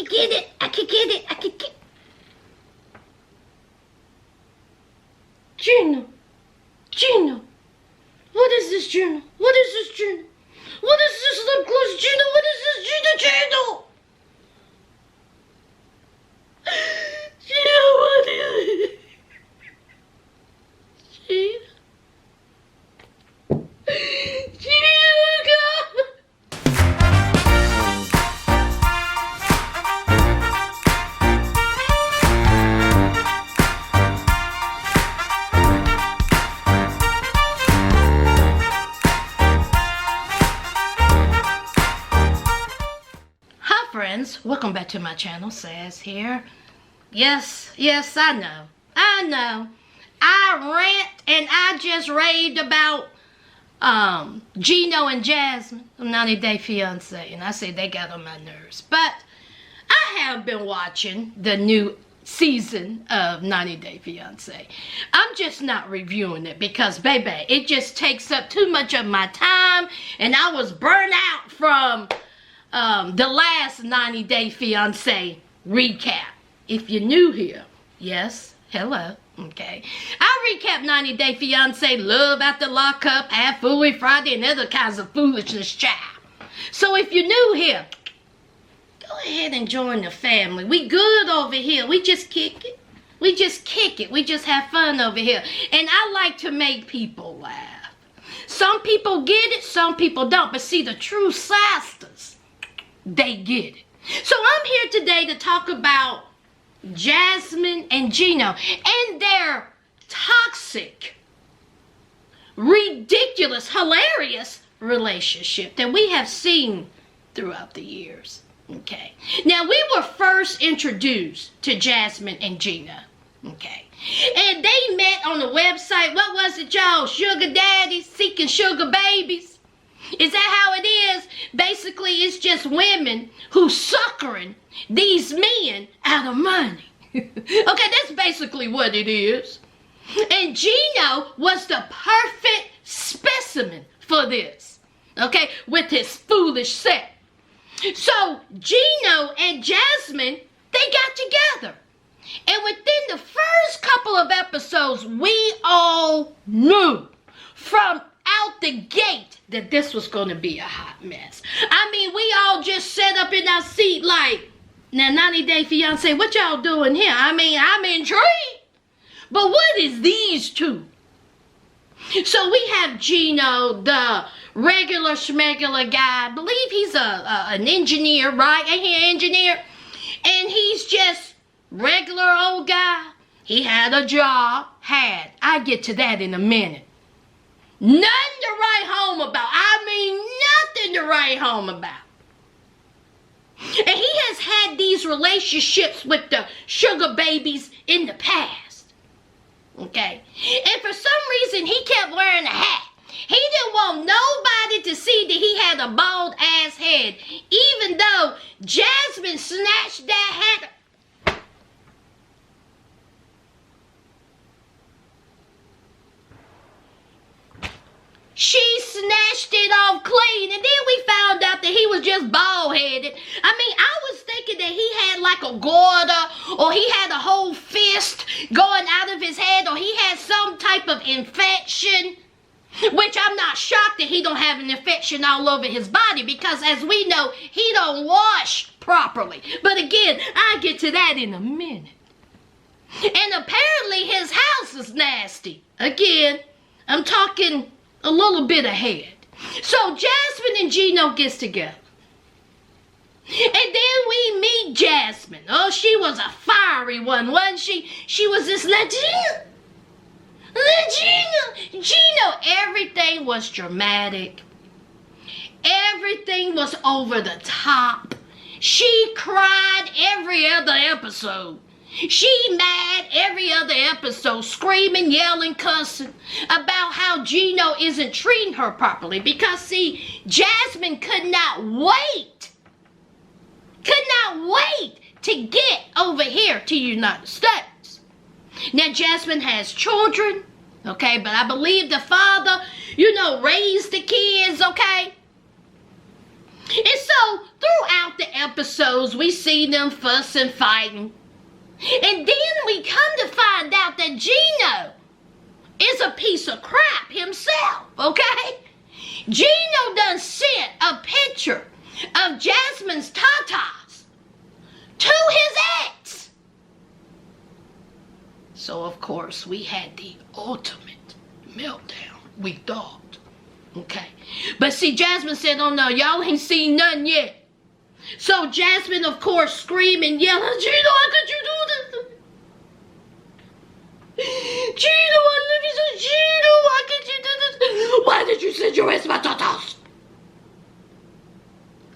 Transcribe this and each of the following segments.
can get it. I can get it. I can get it. Gino. Gino. What is this, Gino? What is this, Gino? What is this lip gloss, Gino? What is this, Gino? Gino, what is it? Gino. Friends, welcome back to my channel. Sass here. Yes, I know. I rant and I just raved about Gino and Jasmine, 90 Day Fiance, and I say they got on my nerves. But I have been watching the new season of 90 Day Fiance. I'm just not reviewing it because, baby, it just takes up too much of my time, and I was burnt out from the last 90 Day Fiance recap. If you're new here, yes, hello, okay. I recap 90 Day Fiance, Love After Lockup, Half Fooey Friday, and other kinds of foolishness, child. So if you're new here, go ahead and join the family. We good over here. We just kick it. We just kick it. We just have fun over here. And I like to make people laugh. Some people get it, some people don't. But see, the true sisters, they get it. So I'm here today to talk about Jasmine and Gino and their toxic, ridiculous, hilarious relationship that we have seen throughout the years. Okay. Now, we were first introduced to Jasmine and Gino. Okay. And they met on the website. What was it, y'all? Sugar daddies seeking sugar babies. Is that how it is? Basically, it's just women who suckering these men out of money. Okay, that's basically what it is. And Gino was the perfect specimen for this. Okay, with his foolish set. So, Gino and Jasmine, they got together. And within the first couple of episodes, we all knew from out the gate that this was going to be a hot mess. I mean, we all just sat up in our seat like, now 90 Day Fiance, what y'all doing here? I mean, I'm intrigued. But what is these two? So we have Gino, the regular schmegular guy. I believe he's an engineer, right? Ain't he an engineer? And he's just regular old guy. He had a job. I get to that in a minute. Nothing to write home about. I mean, nothing to write home about. And he has had these relationships with the sugar babies in the past. Okay? And for some reason, he kept wearing a hat. He didn't want nobody to see that he had a bald ass head. Even though Jasmine snatched that hat. She snatched it off clean, and then we found out that he was just bald-headed. I mean, I was thinking that he had like a goiter, or he had a whole fist going out of his head, or he had some type of infection, which I'm not shocked that he don't have an infection all over his body, because as we know, he don't wash properly. But again, I'll get to that in a minute. And apparently his house is nasty. Again, I'm talking a little bit ahead. So Jasmine and Gino gets together. And then we meet Jasmine. Oh, she was a fiery one, wasn't she? She was this Latina. Gino. Everything was dramatic. Everything was over the top. She cried every other episode. She mad every other episode, screaming, yelling, cussing about how Gino isn't treating her properly. Because, see, Jasmine could not wait to get over here to the United States. Now, Jasmine has children, okay, but I believe the father, raised the kids, okay? And so, throughout the episodes, we see them fussing, fighting. And then we come to find out that Gino is a piece of crap himself, okay? Gino done sent a picture of Jasmine's tatas to his ex. So, of course, we had the ultimate meltdown, we thought, okay? But see, Jasmine said, oh no, y'all ain't seen nothing yet. So Jasmine, of course, screaming, yelling, Gino, how could you do this? Gino, I love you so. Gino, why could you do this? Why did you send your ass my tatas?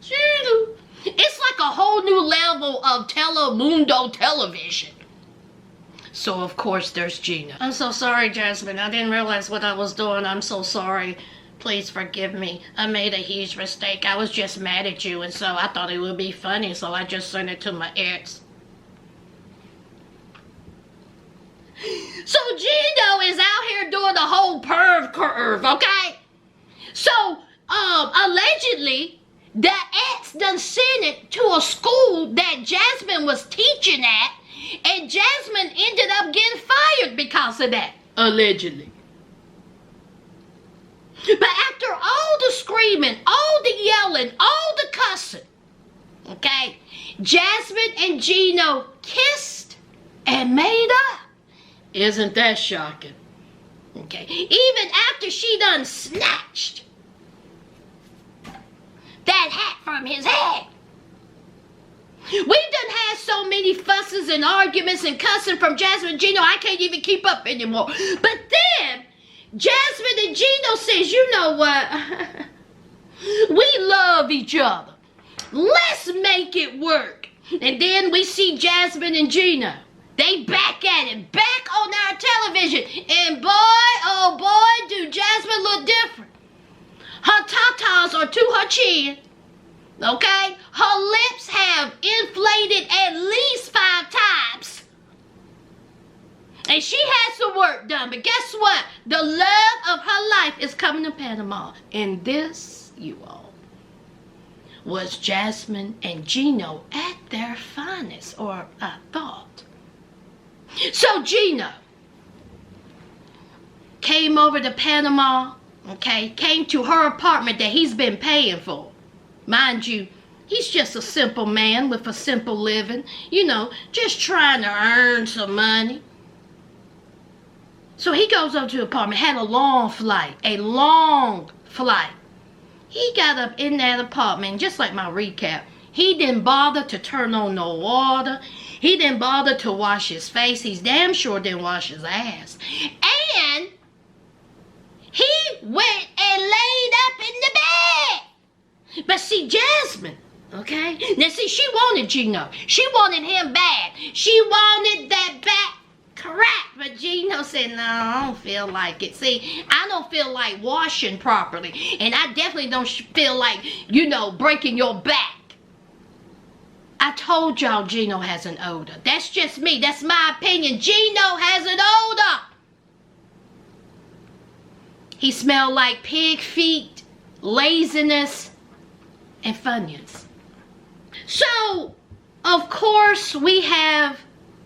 Gino. It's like a whole new level of Telemundo television. So, of course, there's Gino. I'm so sorry, Jasmine. I didn't realize what I was doing. I'm so sorry. Please forgive me. I made a huge mistake. I was just mad at you, and so I thought it would be funny, so I just sent it to my ex. So Gino is out here doing the whole perv curve, okay? So, allegedly, the ex done sent it to a school that Jasmine was teaching at, and Jasmine ended up getting fired because of that, allegedly. But after all the screaming, all the yelling, all the cussing, okay, Jasmine and Gino kissed and made up. Isn't that shocking? Okay, even after she done snatched that hat from his head. We've done had so many fusses and arguments and cussing from Jasmine and Gino, I can't even keep up anymore. But then, Jasmine and Gino says, you know what? We love each other. Let's make it work. And then we see Jasmine and Gino. They back at it, back on our television. And boy, oh boy, do Jasmine look different. Her tatas are to her chin. Okay? Her lips have inflated at least 5 times. And she has some work done. But guess what? The love of her life is coming to Panama. And this, you all, was Jasmine and Gino at their finest, or I thought. So Gino came over to Panama, okay? Came to her apartment that he's been paying for. Mind you, he's just a simple man with a simple living. You know, just trying to earn some money. So he goes up to the apartment, had a long flight. He got up in that apartment, just like my recap. He didn't bother to turn on no water. He didn't bother to wash his face. He's damn sure didn't wash his ass. And he went and laid up in the bed. But see, Jasmine, okay? Now see, she wanted Gino. She wanted him bad. She wanted that back crack. But Gino said, no, I don't feel like it. See, I don't feel like washing properly. And I definitely don't feel like, you know, breaking your back. I told y'all Gino has an odor. That's just me. That's my opinion. Gino has an odor. He smelled like pig feet, laziness, and Funyuns. So, of course, we have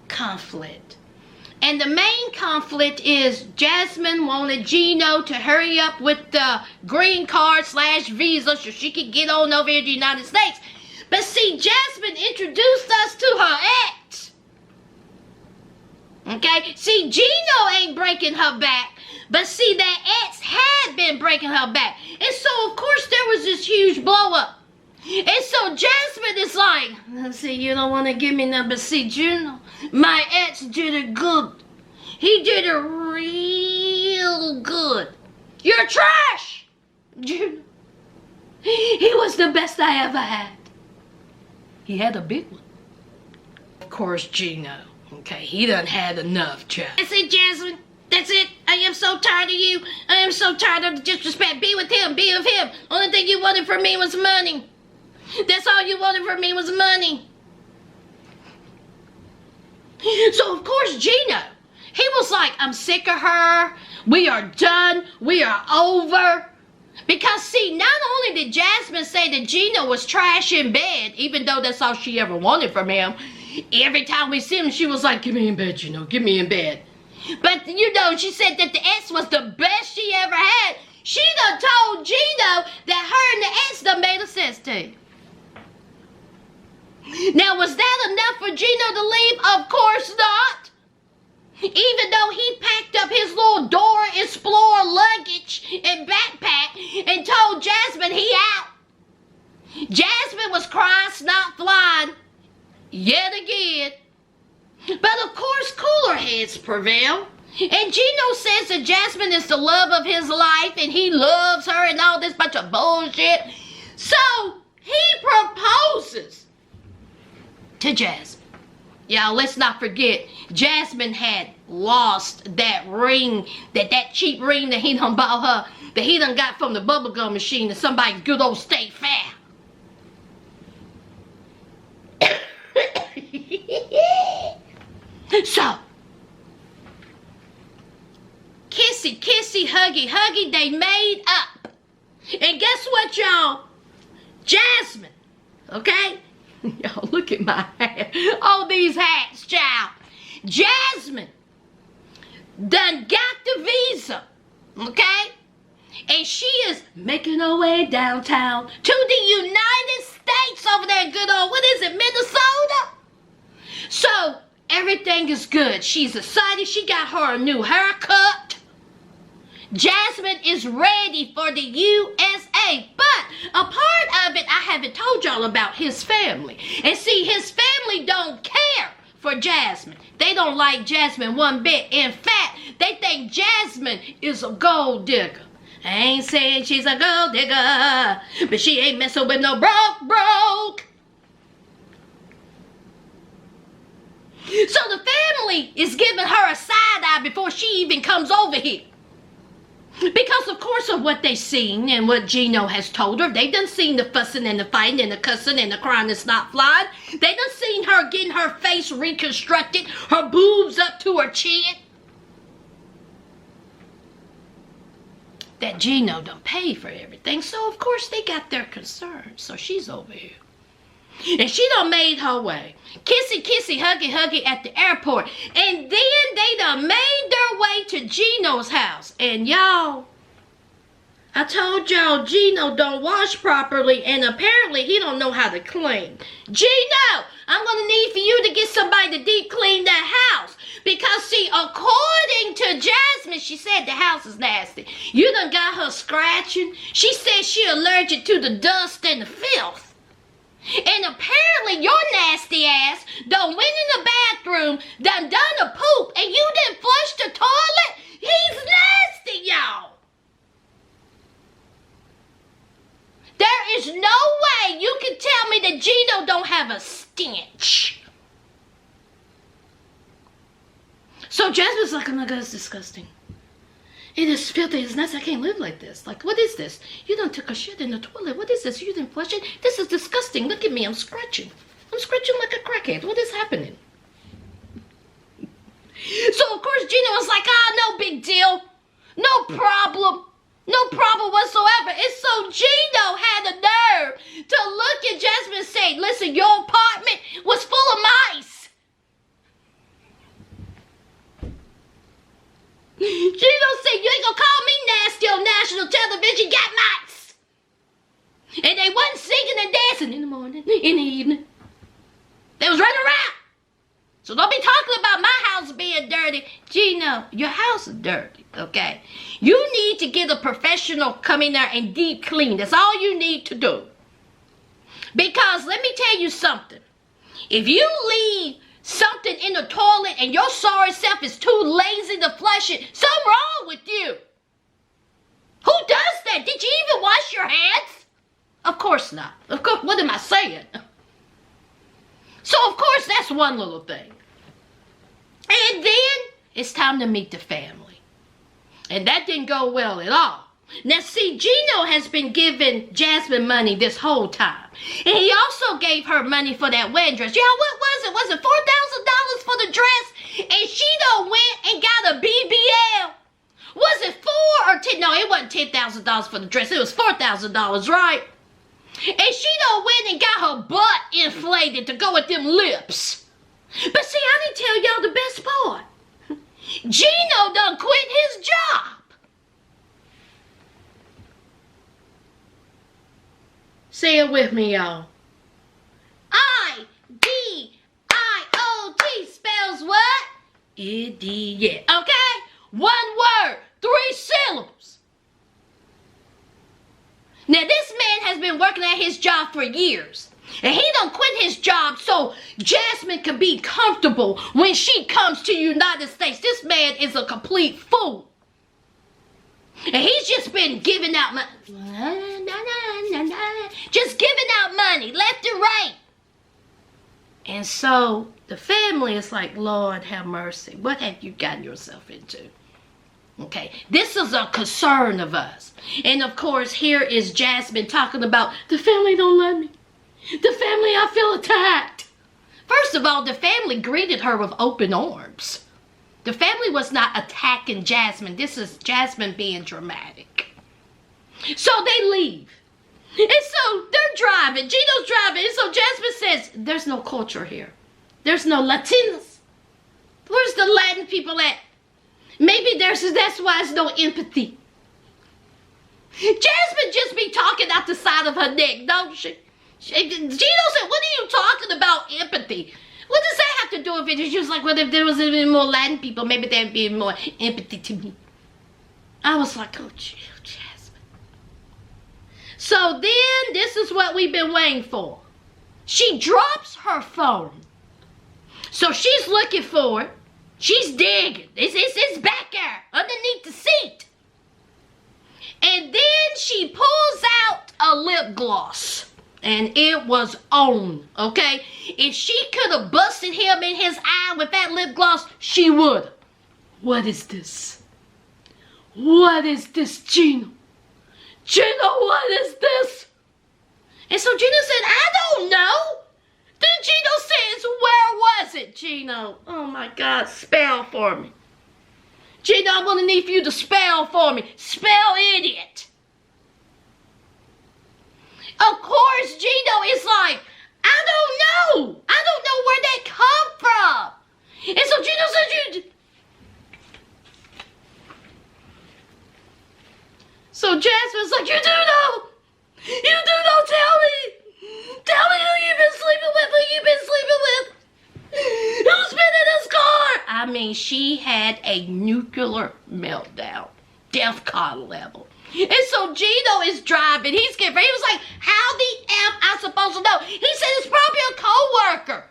conflict. And the main conflict is Jasmine wanted Gino to hurry up with the green card / visa so she could get on over here to the United States. But see, Jasmine introduced us to her ex. Okay? See, Gino ain't breaking her back. But see, that ex had been breaking her back. And so, of course, there was this huge blow up. And so Jasmine is like, see, you don't want to give me none, but see, Gino, my ex did it good. He did it real good. You're trash, Gino. He was the best I ever had. He had a big one. Of course, Gino, okay, he done had enough, child. That's it, Jasmine. That's it. I am so tired of you. I am so tired of the disrespect. Be with him. Be with him. Only thing you wanted from me was money. That's all you wanted from me was money. So, of course, Gino, he was like, I'm sick of her. We are done. We are over. Because, see, not only did Jasmine say that Gino was trash in bed, even though that's all she ever wanted from him, every time we see him, she was like, "Get me in bed, Gino, get me in bed." But, she said that the ex was the best she ever had. She done told Gino that her and the ex done made a sex tape. Now, was that enough for Gino to leave? Of course not. Even though he packed up his little Dora Explorer luggage and backpack and told Jasmine he out. Jasmine was crying, snot flying, yet again. But of course, cooler heads prevail. And Gino says that Jasmine is the love of his life and he loves her and all this bunch of bullshit. So he proposes to Jasmine. Y'all, let's not forget, Jasmine had lost that ring, that cheap ring that he done bought her, that he done got from the bubblegum machine at somebody's good old state fair. So, kissy, kissy, huggy, huggy, they made up. And guess what, y'all? Jasmine, okay? Y'all, look at my hat. All these hats, child. Jasmine done got the visa, okay? And she is making her way downtown to the United States over there in good old, what is it, Minnesota? So, everything is good. She's excited. She got her a new haircut. Jasmine is ready for the USA, but a part of it I haven't told y'all about his family. And see, his family don't care for Jasmine. They don't like Jasmine one bit. In fact, they think Jasmine is a gold digger. I ain't saying she's a gold digger, but she ain't messing with no broke. So the family is giving her a side eye before she even comes over here. Because, of course, of what they seen and what Gino has told her. They done seen the fussing and the fighting and the cussing and the crying that's not flying. They done seen her getting her face reconstructed, her boobs up to her chin. That Gino done pay for everything. So, of course, they got their concerns. So she's over here. And she done made her way. Kissy, kissy, huggy, huggy at the airport. And then they done made their way to Gino's house. And y'all, I told y'all Gino don't wash properly. And apparently he don't know how to clean. Gino, I'm going to need for you to get somebody to deep clean that house. Because see, according to Jasmine, she said the house is nasty. You done got her scratching. She said she allergic to the dust and the filth. And apparently your nasty ass done went in the bathroom, done a poop, and you didn't flush the toilet? He's nasty, y'all. There is no way you can tell me that Gino don't have a stench. So Jasmine's like, "Oh my God, it's disgusting. It is filthy, it's nasty, I can't live like this. Like, what is this? You done took a shit in the toilet. What is this? You didn't flush it? This is disgusting. Look at me, I'm scratching. I'm scratching like a crackhead. What is happening?" So, of course, Gino was like, no big deal. No problem. No problem whatsoever. And so Gino had the nerve to look at Jasmine and say, "Listen, your apartment was full of mice." Gino said, "You ain't gonna call me nasty on national television, got mice." And they wasn't singing and dancing in the morning, in the evening. They was running around. So don't be talking about my house being dirty. Gino, your house is dirty, okay? You need to get a professional come in there and deep clean. That's all you need to do. Because let me tell you something. If you leave something in the toilet and your sorry self is too lazy to flush it, something wrong with you. Who does that? Did you even wash your hands? Of course not. Of course, what am I saying? So of course that's one little thing. And then it's time to meet the family. And that didn't go well at all. Now see, Gino has been giving Jasmine money this whole time. And he also gave her money for that wedding dress. Y'all, what was it? Was it $4,000 for the dress? And she done went and got a BBL Was it $4 or 10? No, it wasn't $10,000 for the dress. It was $4,000, right? And she done went and got her butt inflated to go with them lips. But see, I didn't tell y'all the best part. Gino done quit his job. Say it with me, y'all. I-D-I-O-T spells what? Idiot. Okay? One word, 3 syllables. Now, this man has been working at his job for years. And he done quit his job so Jasmine can be comfortable when she comes to the United States. This man is a complete fool. And he's just been giving out money. Just giving out money left and right. And so the family is like, Lord have mercy. What have you gotten yourself into? Okay, this is a concern of us. And of course, here is Jasmine talking about, the family don't love me. The family, I feel attacked. First of all, the family greeted her with open arms. The family was not attacking Jasmine. This is Jasmine being dramatic. So they leave. And so they're driving. Gino's driving. And so Jasmine says, there's no culture here. There's no Latinos. Where's the Latin people at? Maybe that's why there's no empathy. Jasmine just be talking out the side of her neck, don't she? Gino said, what are you talking about empathy? What does that have to do with it? She was like, well, if there was even more Latin people, maybe there'd be more empathy to me. I was like, oh, Jasmine. So then, this is what we've been waiting for. She drops her phone. So she's looking for it. She's digging. It's back there, underneath the seat. And then she pulls out a lip gloss. And it was on, okay? If she could have busted him in his eye with that lip gloss, she would. What is this? What is this, Gino? Gino, what is this? And so Gino said, I don't know. Then Gino says, where was it, Gino? Oh my God, spell for me. Gino, I'm gonna need for you to spell for me. Spell idiot. Of course, Gino is like, I don't know. I don't know where that come from. And so Gino says, So Jasmine's like, you do know. You do know, tell me. Tell me who you've been sleeping with, Who's been in this car? I mean, she had a nuclear meltdown. DEFCON level. And so Gino is driving. He's getting ready. He was like, how the F I supposed to know? He said it's probably a co-worker.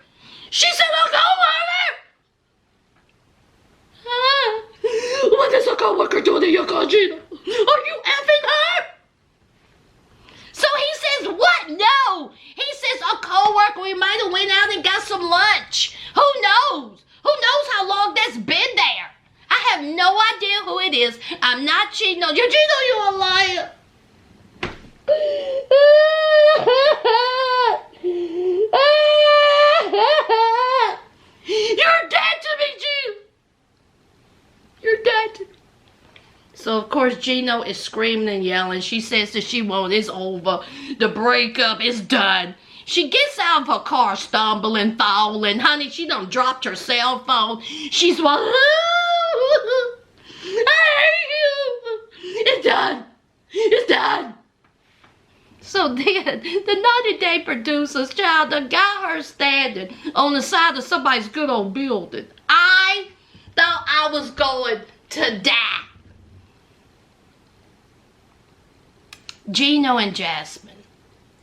She said, a co-worker? What is a co-worker doing in your car, Gino? Are you effing her? So he says, what? No. He says, a co-worker. We might have went out and got some lunch. Who knows? Who knows how long that's been there? I have no idea who it is. I'm not Gino. You're Gino, you're a liar. You're dead to me, Gino. You're dead to me. So, of course, Gino is screaming and yelling. She says that she won't. It's over. The breakup is done. She gets out of her car, stumbling, falling. Honey, she done dropped her cell phone. She's like, I hate you. It's done. It's done. So then, the 90-day producer's child done got her standing on the side of somebody's good old building. I thought I was going to die. Gino and Jasmine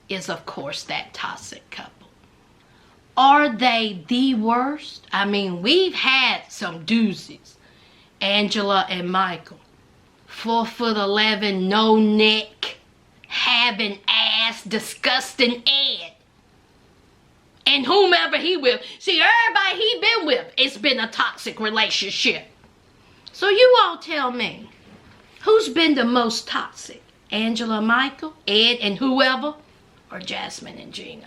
is, of course, that toxic couple. Are they the worst? I mean, we've had some doozies. Angela and Michael. 4'11", no neck, having ass, disgusting Ed. And whomever he with. See, everybody he been with, it's been a toxic relationship. So you all tell me, who's been the most toxic? Angela, Michael, Ed, and whoever? Or Jasmine and Gino?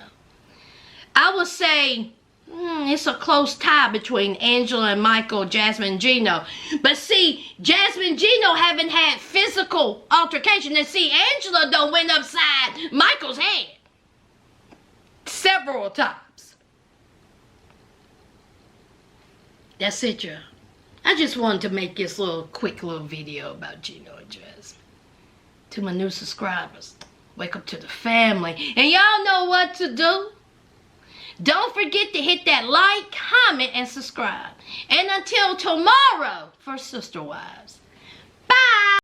I would say, It's a close tie between Angela and Michael, Jasmine and Gino. But see, Jasmine and Gino haven't had physical altercation. And see, Angela done went upside Michael's head several times. That's it, y'all. I just wanted to make this quick little video about Gino and Jasmine. To my new subscribers, wake up to the family. And y'all know what to do. Don't forget to hit that like, comment, and subscribe. And until tomorrow, for Sister Wives. Bye!